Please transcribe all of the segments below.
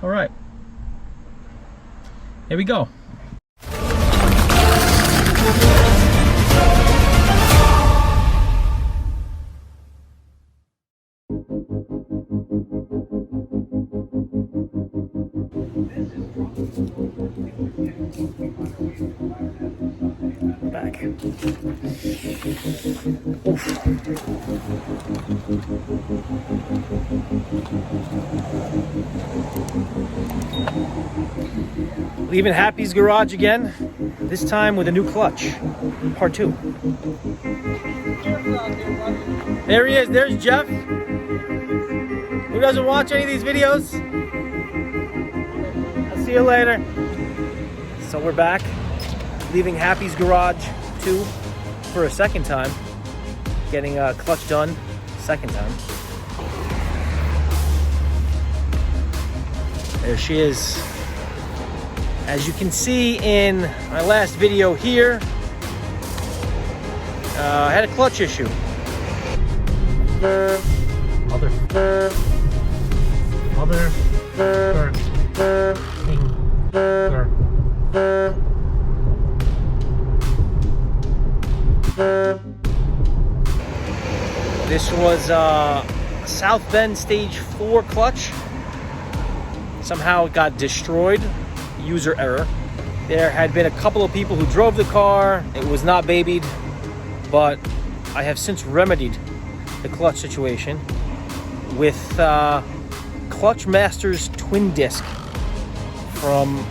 All right, here we go. Back. Oof. Leaving Happy's garage again, this time with a new clutch. Part 2. There he is, there's Jeff. Who doesn't watch any of these videos? I'll see you later. So we're back, leaving Happy's garage 2 for a second time. Getting a clutch done, second time. There she is. As you can see in my last video here, I had a clutch issue. This was South Bend Stage 4 clutch. Somehow it got destroyed, user error. There had been a couple of people who drove the car. It was not babied, but I have since remedied the clutch situation with Clutch Masters twin disc from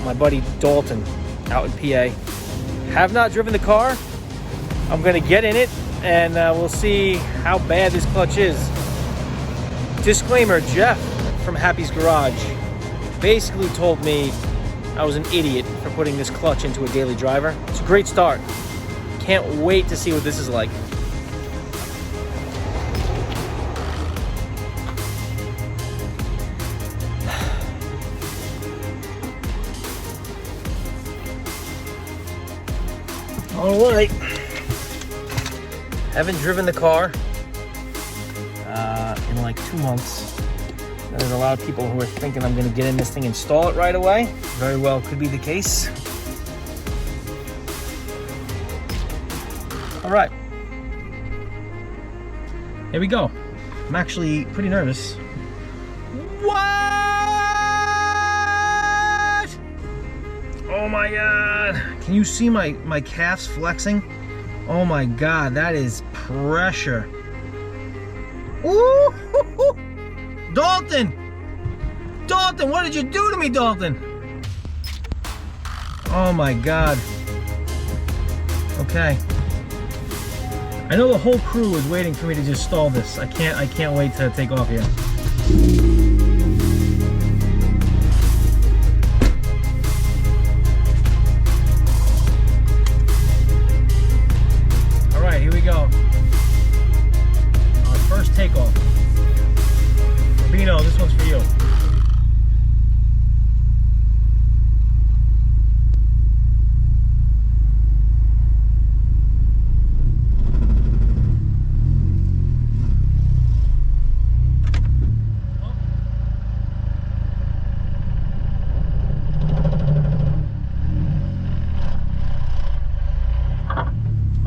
my buddy Dalton out in PA. Have not driven the car. I'm gonna get in it and we'll see how bad this clutch is. Disclaimer, Jeff from Happy's Garage basically told me I was an idiot for putting this clutch into a daily driver. It's a great start. Can't wait to see what this is like. All right. Haven't driven the car in like 2 months. There's a lot of people who are thinking I'm going to get in this thing and install it right away. Very well could be the case. All right. Here we go. I'm actually pretty nervous. What? Oh my God. Can you see my calves flexing? Oh my God, that is pressure. Ooh! Dalton! Dalton, what did you do to me, Dalton? Oh my God. Okay. I know the whole crew is waiting for me to just stall this. I can't wait to take off here. All right, here we go. Our first takeoff. Bino, this one's for you.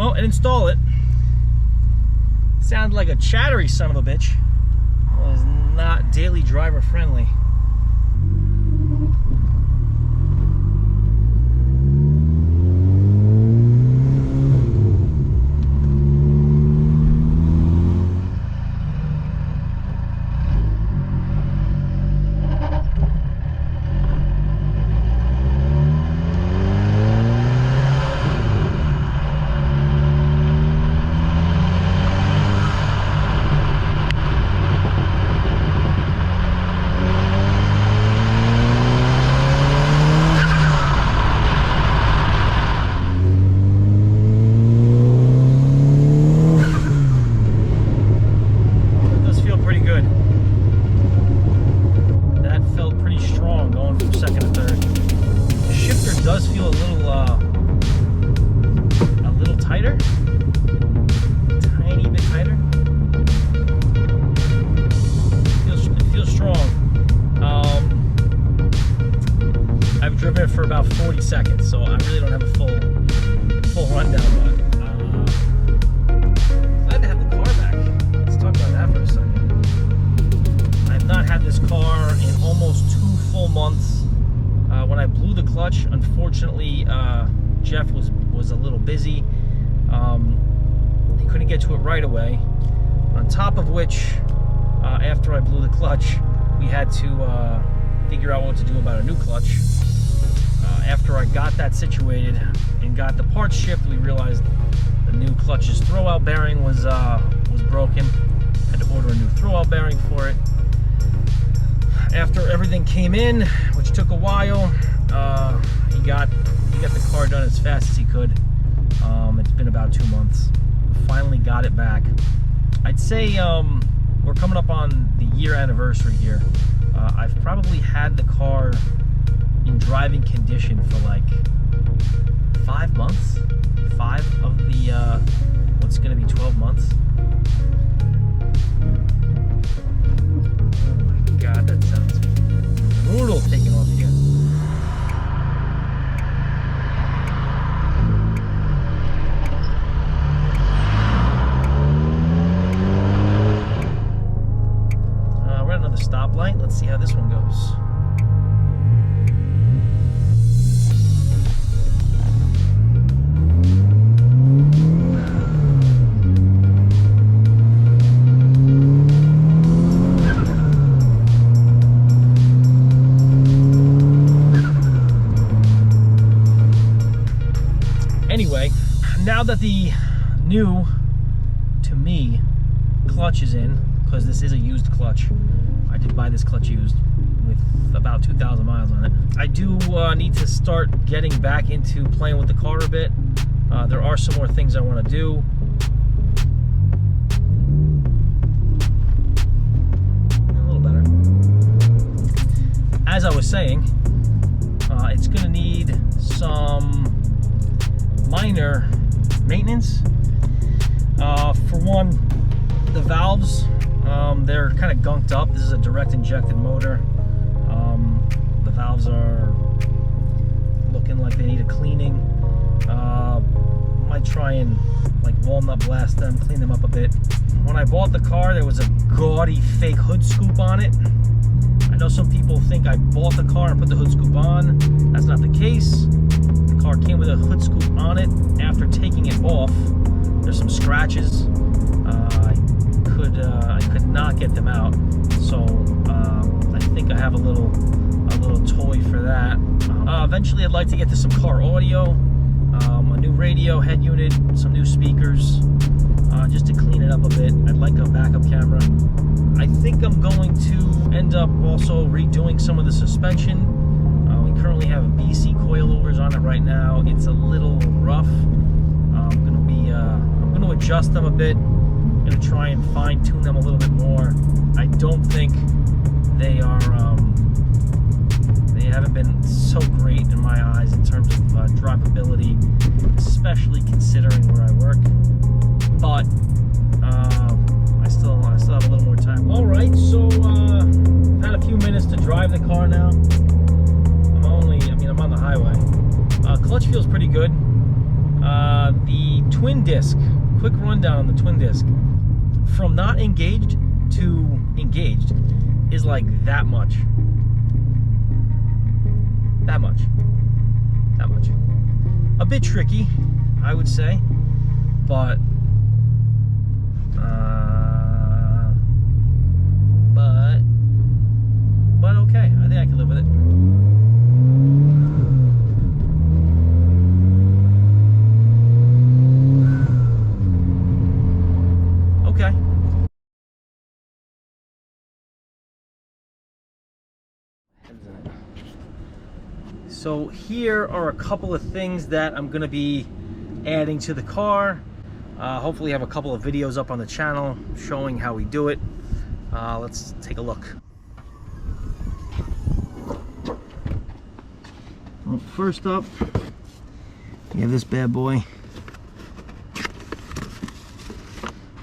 Oh, and install it. Sounded like a chattery son of a bitch. Was not daily driver friendly. 30 seconds, so I really don't have a full rundown, but glad to have the car back. Let's talk about that for a second. I've not had this car in almost 2 full months. When I blew the clutch, unfortunately, Jeff was a little busy. He couldn't get to it right away. On top of which, after I blew the clutch, we had to figure out what to do about a new clutch. After I got that situated and got the parts shipped, we realized the new clutch's throwout bearing was broken. Had to order a new throwout bearing for it. After everything came in, which took a while, he got the car done as fast as he could. It's been about 2 months. Finally got it back. I'd say we're coming up on the year anniversary here. I've probably had the car in driving condition for like 5 months. 5 of the what's going to be 12 months. Oh my God, that sounds brutal taking off here. We're at another stoplight. Let's see how this one goes. Anyway, now that the new, to me, clutch is in, because this is a used clutch. I did buy this clutch used with about 2,000 miles on it. I do need to start getting back into playing with the car a bit. There are some more things I want to do. A little better. As I was saying, it's going to need some minor maintenance. For one, the valves, they're kind of gunked up. This is a direct injected motor. The valves are looking like they need a cleaning. Might try and like walnut blast them, clean them up a bit. When I bought the car, there was a gaudy fake hood scoop on it. I know some people think I bought the car and put the hood scoop on. That's not the case. The car came with a hood scoop on it. After taking it off, there's some scratches. I could not get them out, so I think I have a little toy for that. Eventually, I'd like to get to some car audio, a new radio head unit, some new speakers, just to clean it up a bit. I'd like a backup camera. I think I'm going to end up also redoing some of the suspension. We currently have BC coilovers on it right now. It's a little rough. I'm going to adjust them a bit. I'm going to try and fine tune them a little bit more. I don't think they haven't been so great in my eyes in terms of drivability, especially considering where I work. But I still have a little more time. All right, so I've had a few minutes to drive the car now. I'm on the highway. Clutch feels pretty good. The twin disc, quick rundown on the twin disc. From not engaged to engaged is like that much. That much. A bit tricky, I would say, but okay. I think I can live with it. Okay. So here are a couple of things that I'm going to be adding to the car. Hopefully have a couple of videos up on the channel showing how we do it. Let's take a look. Well, first up, you have this bad boy.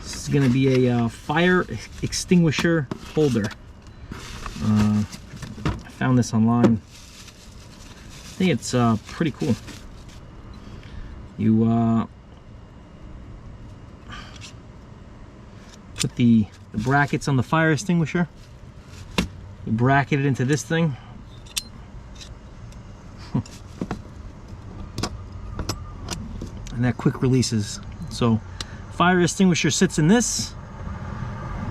This is going to be a fire extinguisher holder. I found this online. think it's pretty cool. You put the brackets on the fire extinguisher. You bracket it into this thing. And that quick releases. So fire extinguisher sits in this.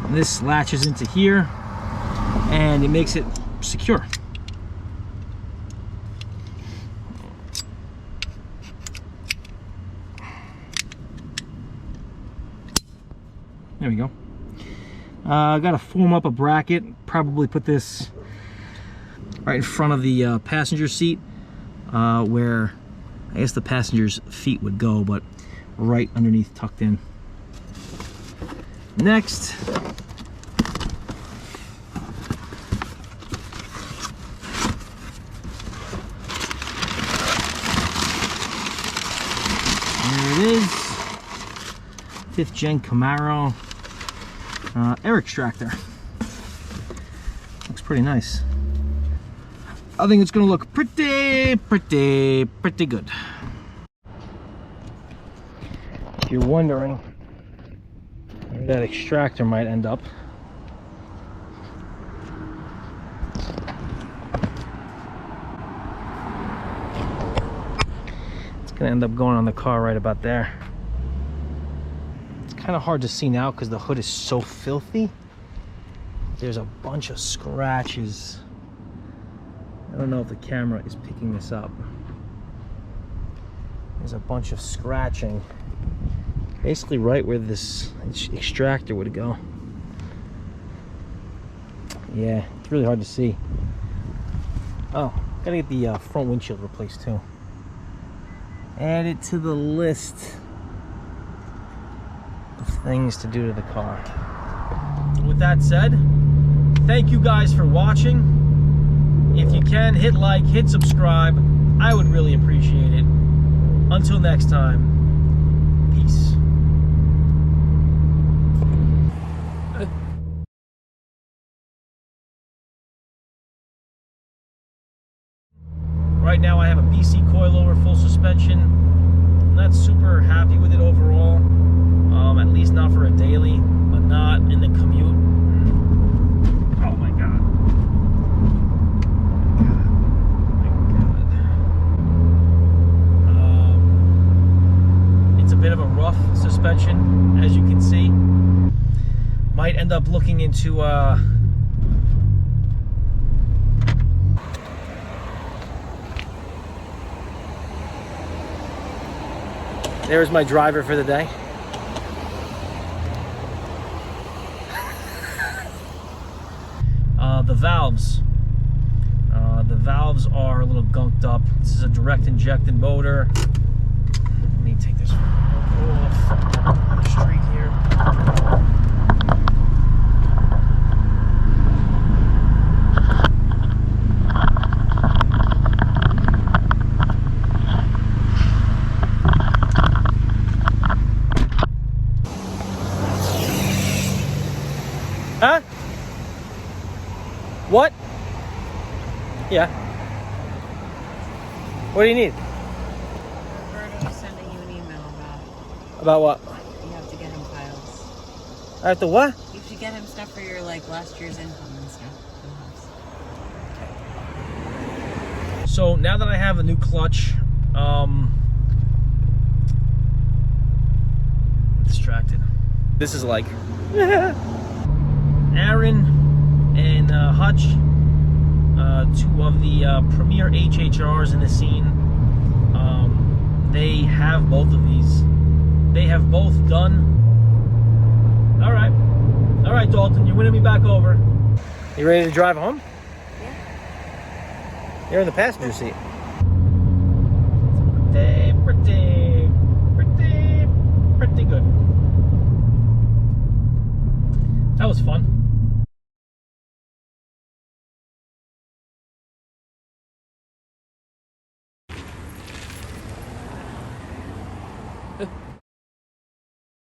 And this latches into here, and it makes it secure. There we go. I gotta form up a bracket. Probably put this right in front of the passenger seat, where I guess the passenger's feet would go, but right underneath, tucked in. Next, there it is. 5th gen Camaro air extractor. Looks pretty nice. I think it's gonna look pretty good. If you're wondering where that extractor might end up, it's gonna end up going on the car right about there. It's kind of hard to see now because the hood is so filthy. There's a bunch of scratches. I don't know if the camera is picking this up. There's a bunch of scratching, basically right where this extractor would go. Yeah, it's really hard to see. Oh, gotta get the front windshield replaced too. Add it to the list of things to do to the car. With that said, thank you guys for watching. If you can, hit like, hit subscribe. I would really appreciate it. Until next time, peace. Right now I have a BC coilover full suspension. I'm not super happy with it overall. At least not for a daily, but not in the commute. Oh my god. It's a bit of a rough suspension, as you can see. Might end up looking into there's my driver for the day. The valves are a little gunked up. This is a direct injected motor. Let me take this off on the street here. Huh? What? Yeah. What do you need? Roberto's sending you an email about. About what? You have to get him files. I have to what? You should get him stuff for your last year's income and stuff. So now that I have a new clutch, I'm distracted. This is like Aaron and Hutch, two of the premier HHRs in the scene. They have both of these. They have both done. All right, Dalton, you're winning me back over. You ready to drive home? Yeah. You're in the passenger seat. Pretty good. That was fun.